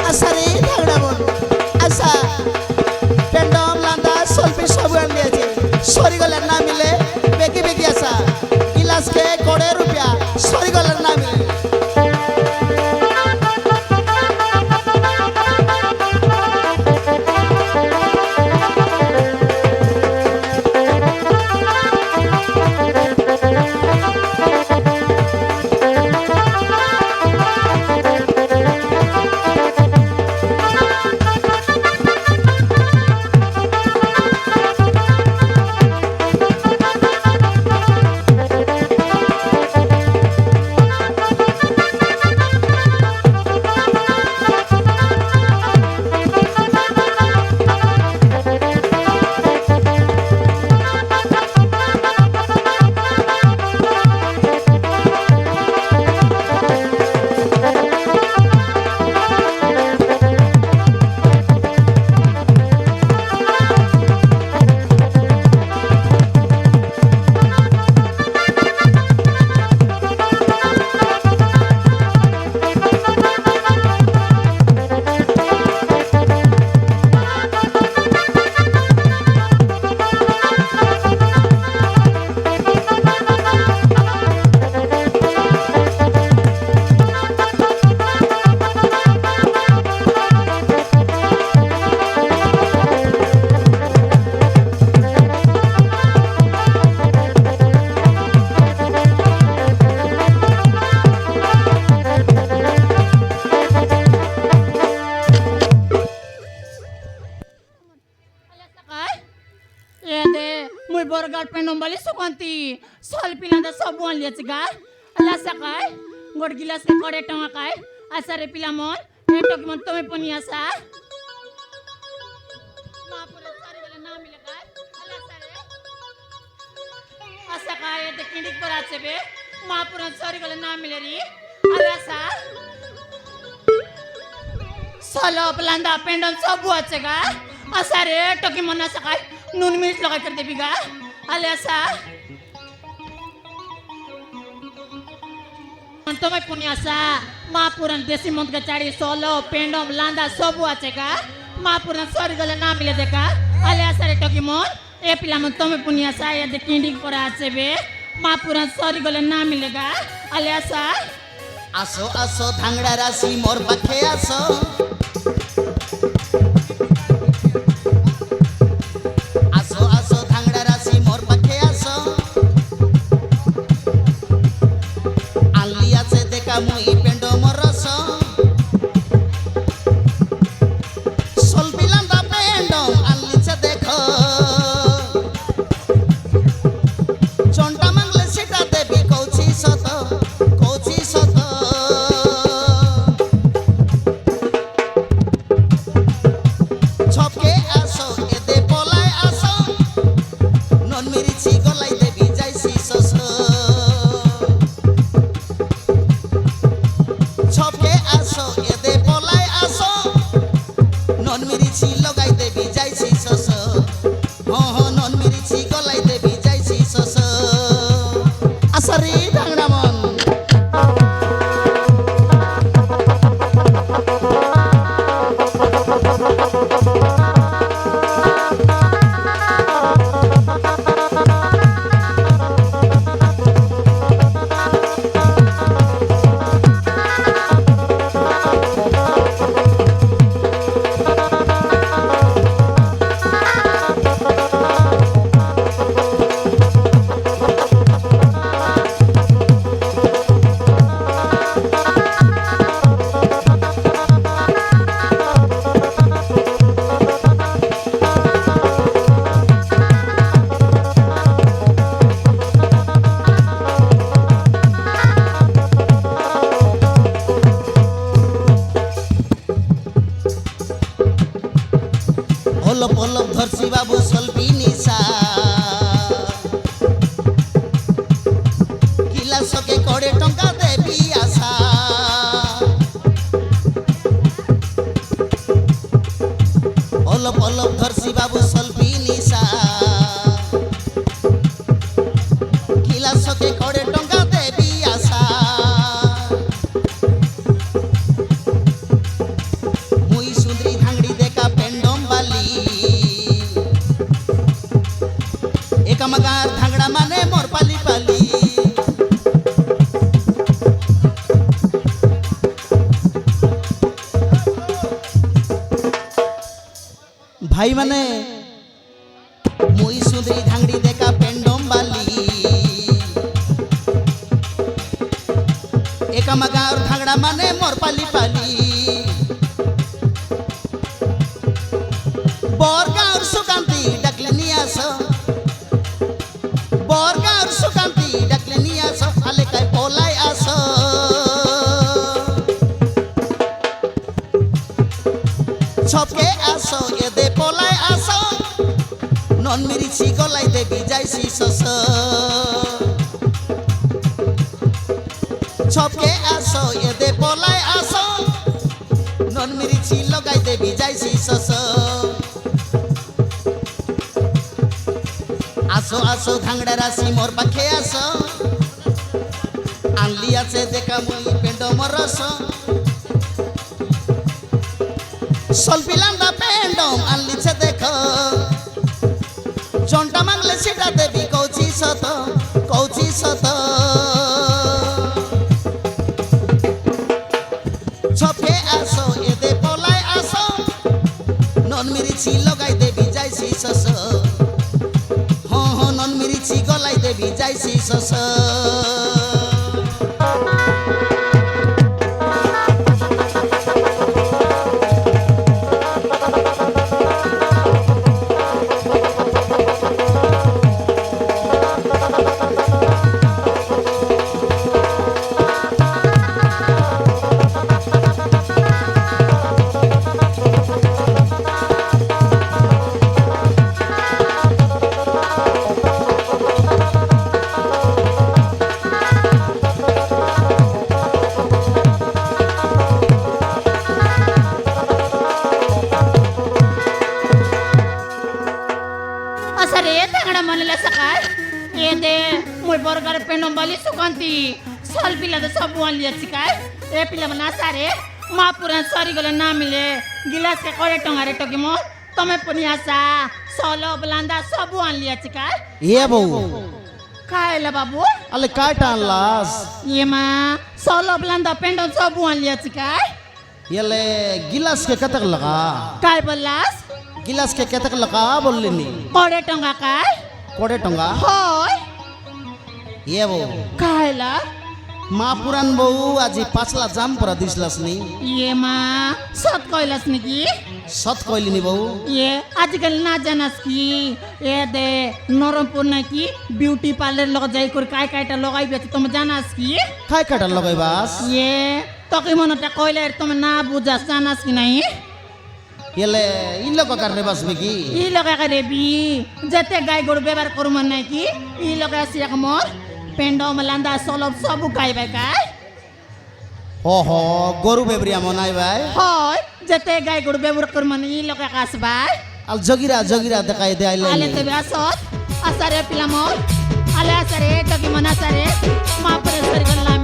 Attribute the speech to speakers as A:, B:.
A: আশা রে ধাগড়া বোন আশা পেন্ডম লান্দা সলপি সব আনিয়েছে সরিগলের না মিলে বেকি বেকি আসা গিলাস কে 1.5 রুপিয়া সরিগলের না মিলে
B: Girlfriend nombali sukanti sol pilanda sabuan lihat segar ala sakai ngor gilas ke kore tonga kai asare pilamon etok mon tome poni asa ma pura sare gala na mile kai ala sare asa kai ete kindik por achebe ma pura sare gala na mile ri ala sa solo pilanda pendon sabu achega asare toki mona sakai nun miris lagai kar debi ga Aliasa Antomai punyasa Mapuran desi mont gachari solo pendom landa sobu achega Mapuran sori gala na mile deka Aliasa re tokimon e pilamon tome punyasa ya de kinding pora achebe Mapuran sori gala na milega Aliasa
A: আসো আসো ধাংড়া রাশি মোর পাখে আসো কামাগার ধাংড়া মানে মোর পালি পালি ভাই মানে মুই সুন্দরী ধাংড়ি দেখা পেন্ডম বালি একামাগার ধাংড়া মানে মোর পালি পালি বরগাঁর সুকান্তি ডাকলে নিয়ে আসো বরগাঁর সুকান্তি ডাকলে নিয়ে আসো আলেকায় পলাই আসো ছপকে আসো এদে পলাই আসো নন মিরিছি গলাই দেবি যাইছি শস ছপকে আসো এদে পলাই আসো নন মিরিছি লগাই দেবি যাইছি শস আসো আসো ধাংড়া রাশি মোর পাখে আসো আনলি আছে দেখা মুই পেন্ড মরস সলপিলান্দা পেন্ডম আনলিছে দেখো জনটা মাংলে সেটা দেবি কৌচি সত ছপে আসো এদে পলাই আসো নন মিরিছি লগাই দেবি যাইছি শস নন মিরিছি গলাই দেবি যাইছি শস
B: असरे तंगड़ा मनला सकाळ ए दे मुई बरगार पेंडम बाली सुकांती साल पिला तो सब वन लिया चिकाय ए पिला मना सारे मा पुरा सरी गले ना मिले गिलास के कोड़े टंगारे टकी मो तमे पुनिया सा सोलो बलांदा सब वन लिया चिकाय
A: ఏ బాబు
B: खायला बाबू
A: అలా కాటాన్లాస్
B: ये मा सोलो बलांदा पेंडम सब वन लिया चिकाय
A: এলে गिलास के कतक लगा
B: काय बोललास
A: गिलास के कतक लगा बोललिनी
B: कोड़े टंगा काय
A: कोड़े टंगा
B: होय
A: ఏ బాబు
B: खायला
A: মা পুরান বউ আজি পাঁচলা জাম পরা দিছলাস নি
B: ये मा सत कोइलास निकी
A: সৎ কইলিনি বউ
B: ये आजकल ना जानस की ए दे नरमपुर ना की ब्यूटी पार्लर लग जाई कर काय कायटा लगाई बेच तुम जानस की
A: খাই কাটা লগাইবাস
B: ये तकी मनटा कइले तुम ना बुझास जानस की नहीं
A: এলে ই লোক কারণে বাসবে কি
B: ई लगा करे बी जते गाय गरु व्यवहार करू मन नहीं की ई लगा सिया मोर पेंडो मलांदा सोलब सब गाय बाय काय
A: ওহ গরু বেবরিয়া মনাই ভাই
B: होय जते गाय गरु व्यवहार करू मन ई लगा कास बाय
A: আল জগিরা দেখাই দে আইলে
B: आले ते असत असरे पिला मोर आले असरे तकी मन असरे मा पर सर गल्ला